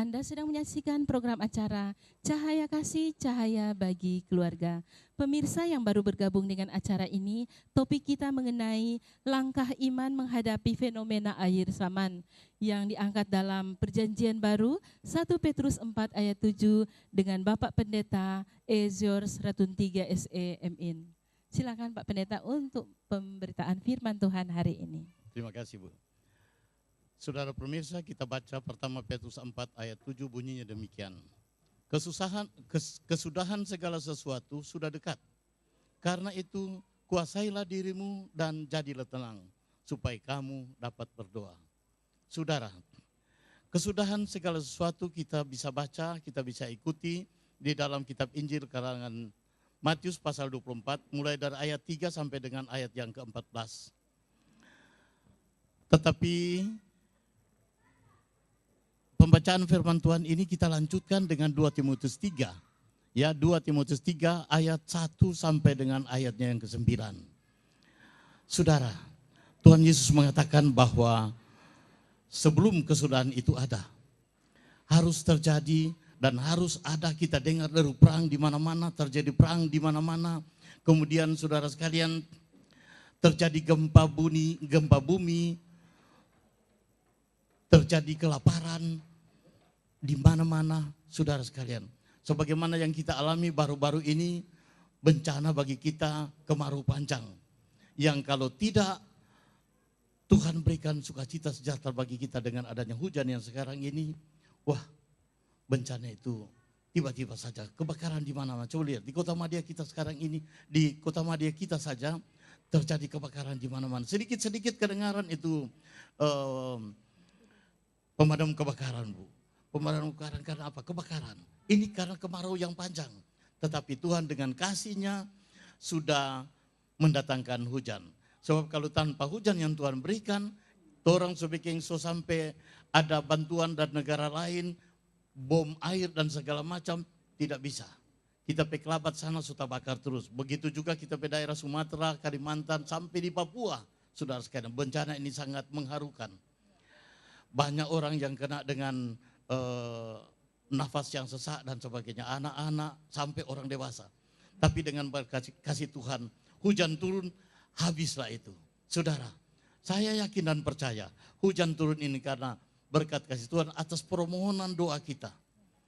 Anda sedang menyaksikan program acara Cahaya Kasih, Cahaya Bagi Keluarga. Pemirsa yang baru bergabung dengan acara ini, topik kita mengenai langkah iman menghadapi fenomena akhir zaman yang diangkat dalam Perjanjian Baru 1 Petrus 4 ayat 7 dengan Bapak Pendeta Ezior Ratun 3 SE.MIN. Silakan Pak Pendeta untuk pemberitaan firman Tuhan hari ini. Terima kasih Bu. Saudara pemirsa, kita baca pertama Petrus 4 ayat 7 bunyinya demikian. Kesudahan segala sesuatu sudah dekat. Karena itu kuasailah dirimu dan jadilah tenang, supaya kamu dapat berdoa. Saudara, kesudahan segala sesuatu kita bisa baca, kita bisa ikuti di dalam kitab Injil karangan Matius pasal 24, mulai dari ayat 3 sampai dengan ayat yang ke-14. Tetapi pembacaan firman Tuhan ini kita lanjutkan dengan 2 Timotius 3. Ya, 2 Timotius 3 ayat 1 sampai dengan ayatnya yang ke-9. Saudara, Tuhan Yesus mengatakan bahwa sebelum kesudahan itu ada, harus terjadi dan harus ada. Kita dengar dari perang di mana-mana, terjadi perang di mana-mana. Kemudian saudara sekalian, terjadi gempa bumi, terjadi kelaparan di mana-mana, saudara sekalian. Sebagaimana yang kita alami baru-baru ini, bencana bagi kita kemarau panjang. Yang kalau tidak Tuhan berikan sukacita sejahtera bagi kita dengan adanya hujan yang sekarang ini, wah, bencana itu tiba-tiba saja, kebakaran di mana-mana. Coba lihat di Kota Madia kita sekarang ini, di Kota Madia kita saja terjadi kebakaran di mana-mana. Sedikit-sedikit kedengaran itu pemadam kebakaran, Bu. Pemadam kebakaran karena apa? Kebakaran. Ini karena kemarau yang panjang. Tetapi Tuhan dengan kasih-Nya sudah mendatangkan hujan. Sebab kalau tanpa hujan yang Tuhan berikan, orang sebiking so sampai ada bantuan dari negara lain, bom air dan segala macam, tidak bisa. Kita pe Kelabat sana sudah bakar terus. Begitu juga kita pe daerah Sumatera, Kalimantan, sampai di Papua. Saudara sekalian, bencana ini sangat mengharukan. Banyak orang yang kena dengan nafas yang sesak dan sebagainya, anak-anak sampai orang dewasa. Tapi dengan kasih Tuhan, hujan turun, habislah itu. Saudara, saya yakin dan percaya hujan turun ini karena berkat kasih Tuhan atas permohonan doa kita.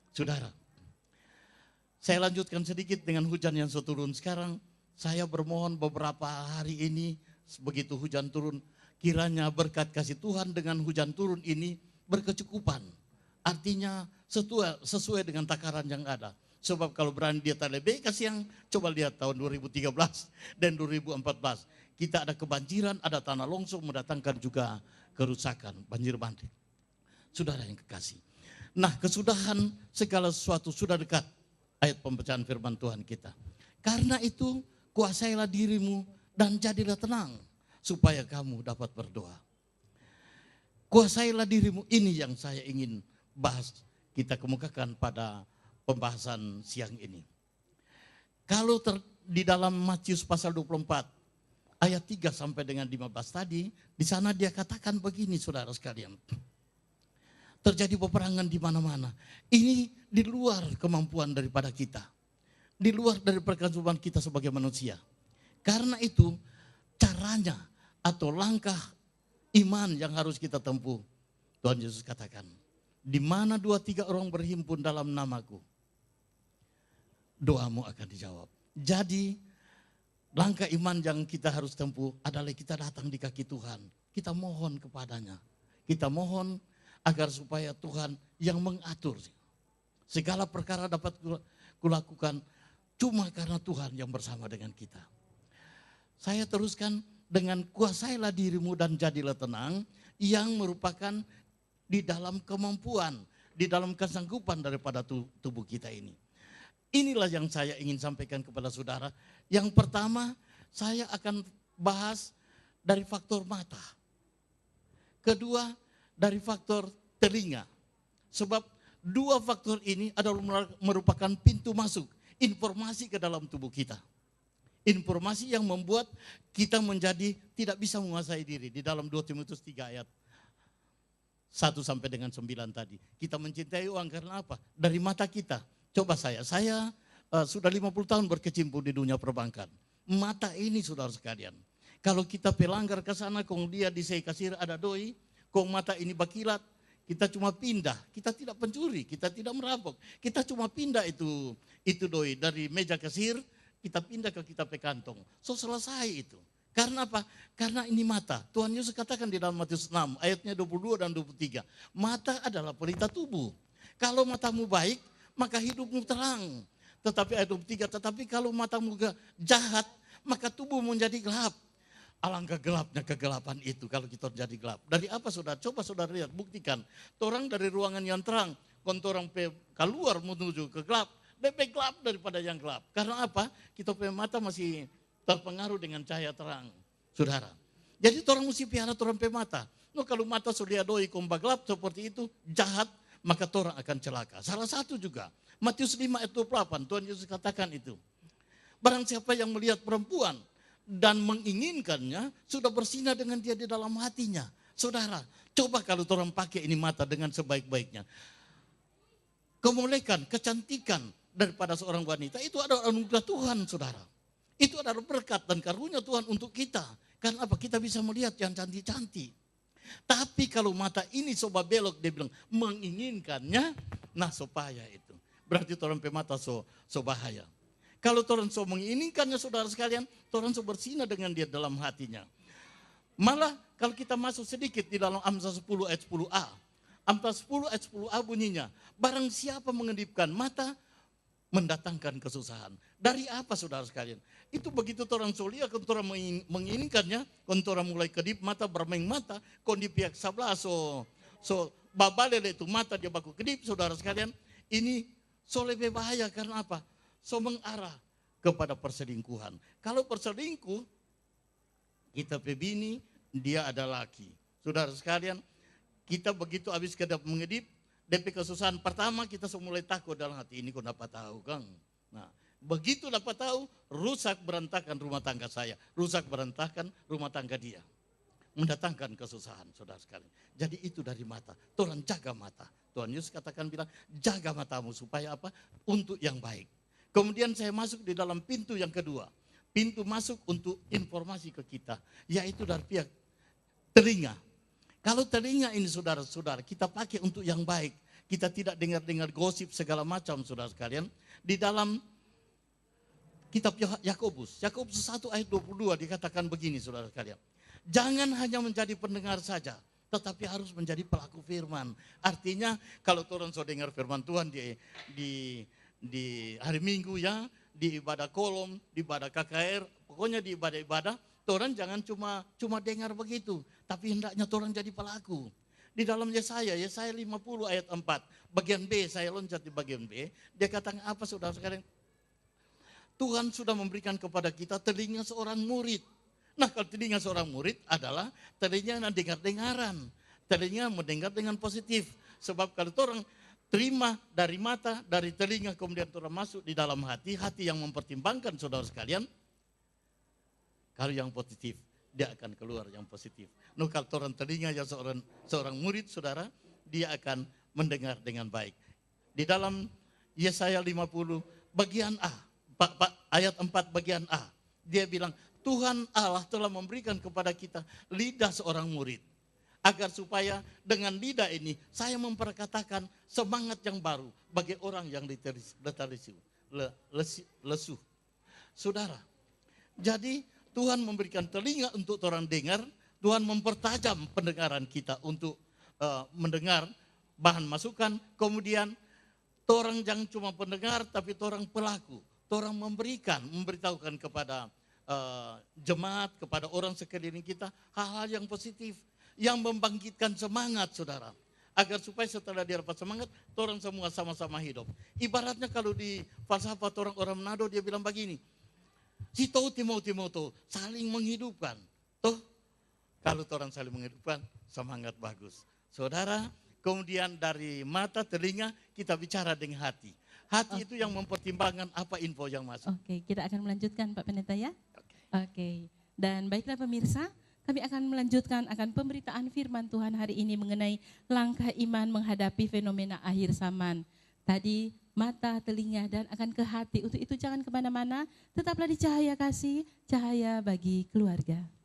Saudara, saya lanjutkan sedikit dengan hujan yang turun sekarang. Saya bermohon beberapa hari ini, begitu hujan turun, kiranya berkat kasih Tuhan dengan hujan turun ini berkecukupan. Artinya sesuai dengan takaran yang ada. Sebab kalau berani dia lebih kasih yang, coba lihat tahun 2013 dan 2014. Kita ada kebanjiran, ada tanah longsor, mendatangkan juga kerusakan, banjir bandang. Saudara yang kekasih. Nah, kesudahan segala sesuatu sudah dekat. Ayat pembacaan firman Tuhan kita. Karena itu kuasailah dirimu dan jadilah tenang, supaya kamu dapat berdoa. Kuasailah dirimu, ini yang saya ingin bahas, kita kemukakan pada pembahasan siang ini. Kalau di dalam Matius pasal 24 ayat 3 sampai dengan 15 tadi, di sana dia katakan begini saudara sekalian. Terjadi peperangan di mana-mana. Ini di luar kemampuan daripada kita. Di luar dari perkembangan kita sebagai manusia. Karena itu caranya atau langkah iman yang harus kita tempuh. Tuhan Yesus katakan, di mana 2-3 orang berhimpun dalam namaku, doamu akan dijawab. Jadi langkah iman yang kita harus tempuh adalah kita datang di kaki Tuhan. Kita mohon kepadanya. Kita mohon agar supaya Tuhan yang mengatur. Segala perkara dapat kulakukan cuma karena Tuhan yang bersama dengan kita. Saya teruskan dengan kuasailah dirimu dan jadilah tenang, yang merupakan di dalam kemampuan, di dalam kesanggupan daripada tubuh kita ini. Inilah yang saya ingin sampaikan kepada saudara. Yang pertama, saya akan bahas dari faktor mata. Kedua, dari faktor telinga. Sebab dua faktor ini adalah merupakan pintu masuk informasi ke dalam tubuh kita. Informasi yang membuat kita menjadi tidak bisa menguasai diri. Di dalam 2 Timotius 3 ayat 1 sampai dengan 9 tadi. Kita mencintai uang karena apa? Dari mata kita. Coba saya sudah 50 tahun berkecimpung di dunia perbankan. Mata ini saudara sekalian. Kalau kita pelanggar ke sana, kong dia di sei kasir ada doi, kong mata ini bakilat, kita cuma pindah. Kita tidak pencuri, kita tidak merampok. Kita cuma pindah itu doi dari meja kasir, kita pindah ke kita pe kantong. So selesai itu. Karena apa? Karena ini mata. Tuhan Yesus katakan di dalam Matius 6 ayatnya 22 dan 23. Mata adalah pelita tubuh. Kalau matamu baik, maka hidupmu terang. Tetapi ayat 23, tetapi kalau matamu jahat, maka tubuhmu menjadi gelap. Alangkah gelapnya kegelapan itu kalau kita jadi gelap. Dari apa saudara? Coba saudara lihat, buktikan. Torang dari ruangan yang terang, kontorang keluar menuju ke gelap. Lebih gelap daripada yang gelap. Karena apa? Kita punya mata masih terpengaruh dengan cahaya terang, saudara. Jadi orang mesti piara orang pe mata. No, kalau mata sudah doi komba gelap seperti itu, jahat, maka orang akan celaka. Salah satu juga, Matius 5 ayat 28, Tuhan Yesus katakan itu. Barang siapa yang melihat perempuan dan menginginkannya, sudah bersinah dengan dia di dalam hatinya. Saudara, coba kalau orang pakai ini mata dengan sebaik-baiknya. Kemolekan, kecantikan daripada seorang wanita, itu adalah anugerah Tuhan, saudara. Itu adalah berkat dan karunia Tuhan untuk kita. Karena apa? Kita bisa melihat yang cantik-cantik. Tapi kalau mata ini soba belok, dia bilang menginginkannya, nah supaya itu. Berarti orang pemata so bahaya. Kalau orang so menginginkannya saudara sekalian, orang so bersinar dengan dia dalam hatinya. Malah kalau kita masuk sedikit di dalam Amsal 10 ayat 10a. Amsal 10 ayat 10a bunyinya, barang siapa mengedipkan mata, mendatangkan kesusahan. Dari apa saudara sekalian? Itu begitu orang solia, orang menginginkannya, orang mulai kedip mata, bermain mata, di pihak sebelah so babalele itu mata dia baku kedip saudara sekalian. Ini so lebih bahaya karena apa? So mengarah kepada perselingkuhan. Kalau perselingkuh, kita pebini, dia ada laki. Saudara sekalian, kita begitu habis kedap mengedip, DP kesusahan pertama kita semula takut dalam hati ini kok dapat tahu Kang. Nah, begitu dapat tahu, rusak berantakan rumah tangga saya, rusak berantakan rumah tangga dia. Mendatangkan kesusahan saudara sekalian. Jadi itu dari mata. Tuhan jaga mata. Tuhan Yesus katakan bilang, jaga matamu supaya apa? Untuk yang baik. Kemudian saya masuk di dalam pintu yang kedua. Pintu masuk untuk informasi ke kita, yaitu dari pihak telinga. Kalau telinga ini saudara-saudara kita pakai untuk yang baik, kita tidak dengar-dengar gosip segala macam saudara sekalian. Di dalam kitab Yakobus 1 ayat 22 dikatakan begini saudara sekalian. Jangan hanya menjadi pendengar saja, tetapi harus menjadi pelaku firman. Artinya kalau orang so dengar firman Tuhan di hari Minggu ya, di ibadah kolom, di ibadah KKR, pokoknya di ibadah-ibadah, orang jangan cuma dengar begitu, tapi hendaknya orang jadi pelaku. Di dalam Yesaya 50 ayat 4, bagian B, saya loncat di bagian B, dia katakan apa saudara sekalian? Tuhan sudah memberikan kepada kita telinga seorang murid. Nah kalau telinga seorang murid adalah telinga yang dengar-dengaran, telinga mendengar dengan positif. Sebab kalau orang terima dari mata, dari telinga, kemudian orang masuk di dalam hati yang mempertimbangkan saudara sekalian, kalau yang positif, dia akan keluar yang positif. Nah, kalau orang telinga yang seorang murid, saudara, dia akan mendengar dengan baik. Di dalam Yesaya 50 bagian A, ayat 4 bagian A, dia bilang, Tuhan Allah telah memberikan kepada kita lidah seorang murid. Agar supaya dengan lidah ini, saya memperkatakan semangat yang baru bagi orang yang lesu. Saudara, jadi Tuhan memberikan telinga untuk orang dengar, Tuhan mempertajam pendengaran kita untuk mendengar bahan masukan, kemudian orang jangan cuma pendengar tapi orang pelaku, orang memberitahukan kepada jemaat, kepada orang sekeliling kita hal-hal yang positif, yang membangkitkan semangat saudara. Agar supaya setelah dia dapat semangat, orang semua sama-sama hidup. Ibaratnya kalau di falsafat orang-orang Manado dia bilang begini, si Timoto saling menghidupkan. Toh, kalau orang saling menghidupkan, semangat bagus. Saudara, kemudian dari mata, telinga, kita bicara dengan hati. Hati itu yang mempertimbangkan apa info yang masuk. Oke, kita akan melanjutkan Pak Pendeta ya. Oke. Dan baiklah pemirsa, kami akan melanjutkan akan pemberitaan firman Tuhan hari ini mengenai langkah iman menghadapi fenomena akhir zaman. Tadi mata, telinga, dan akan ke hati. Untuk itu jangan kemana-mana, tetaplah di Cahaya Kasih, cahaya bagi keluarga.